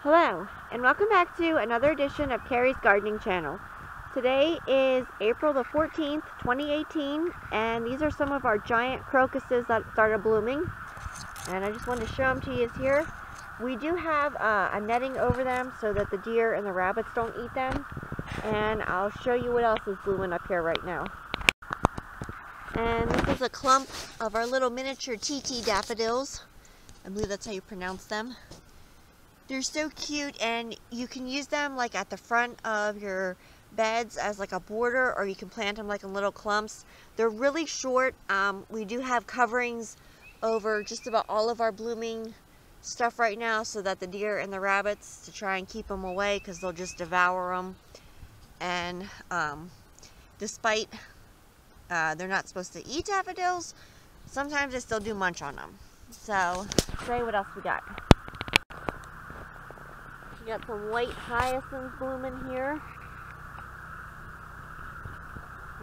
Hello, and welcome back to another edition of Carrie's Gardening Channel. Today is April the 14th, 2018, and these are some of our giant crocuses that started blooming. And I just wanted to show them to you here. We do have a netting over them so that the deer and the rabbits don't eat them. And I'll show you what else is blooming up here right now. And this is a clump of our little miniature TT daffodils. I believe that's how you pronounce them. They're so cute, and you can use them like at the front of your beds as like a border, or you can plant them like in little clumps. They're really short. We do have coverings over just about all of our blooming stuff right now so that the deer and the rabbits, to try and keep them away, because they'll just devour them. And despite they're not supposed to eat daffodils, sometimes they still do munch on them. So, say what else we got. We got some white hyacinths blooming here.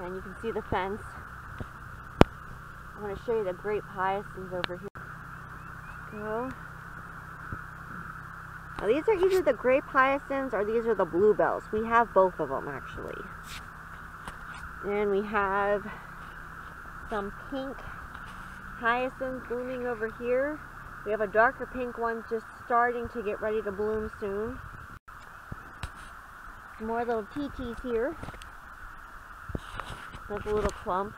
And you can see the fence. I want to show you the grape hyacinths over here. Go. Now these are either the grape hyacinths or these are the bluebells. We have both of them actually. And we have some pink hyacinths blooming over here. We have a darker pink one just starting to get ready to bloom soon. More little TTs here. There's a little clump.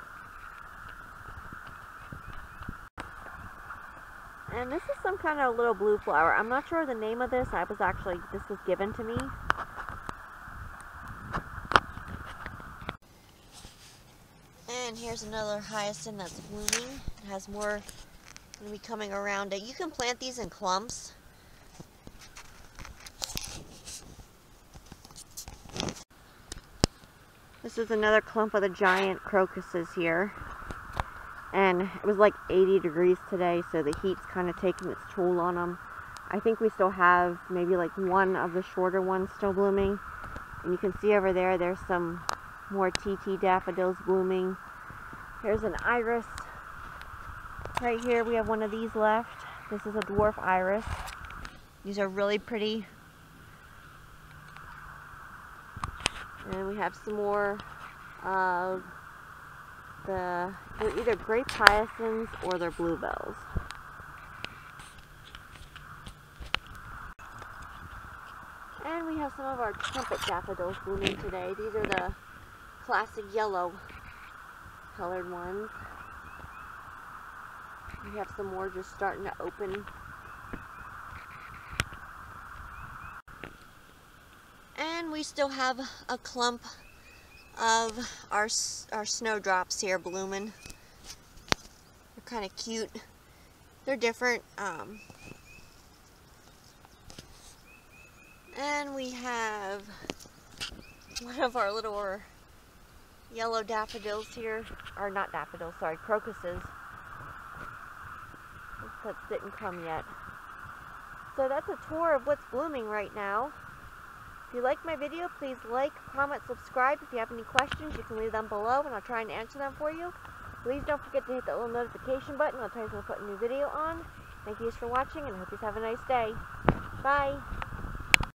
And this is some kind of little blue flower. I'm not sure the name of this. This was given to me. And here's another hyacinth that's blooming. It has more going to be coming around it. You can plant these in clumps. This is another clump of the giant crocuses here. And it was like 80 degrees today, so the heat's kind of taking its toll on them. I think we still have maybe like one of the shorter ones still blooming. And you can see over there, there's some more TT daffodils blooming. Here's an iris. Right here we have one of these left. This is a dwarf iris. These are really pretty. And we have some more of they're either grape hyacinths or they're bluebells. And we have some of our trumpet daffodils blooming today. These are the classic yellow colored ones. We have some more just starting to open. And we still have a clump of our snowdrops here blooming. They're kind of cute. They're different. And we have one of our little yellow daffodils here. Or not daffodils, sorry, crocuses. That didn't come yet. So that's a tour of what's blooming right now. If you like my video, please like, comment, subscribe. If you have any questions, you can leave them below and I'll try and answer them for you. Please don't forget to hit the little notification button. I'll tell you when I put a new video on. Thank you for watching and I hope you have a nice day. Bye.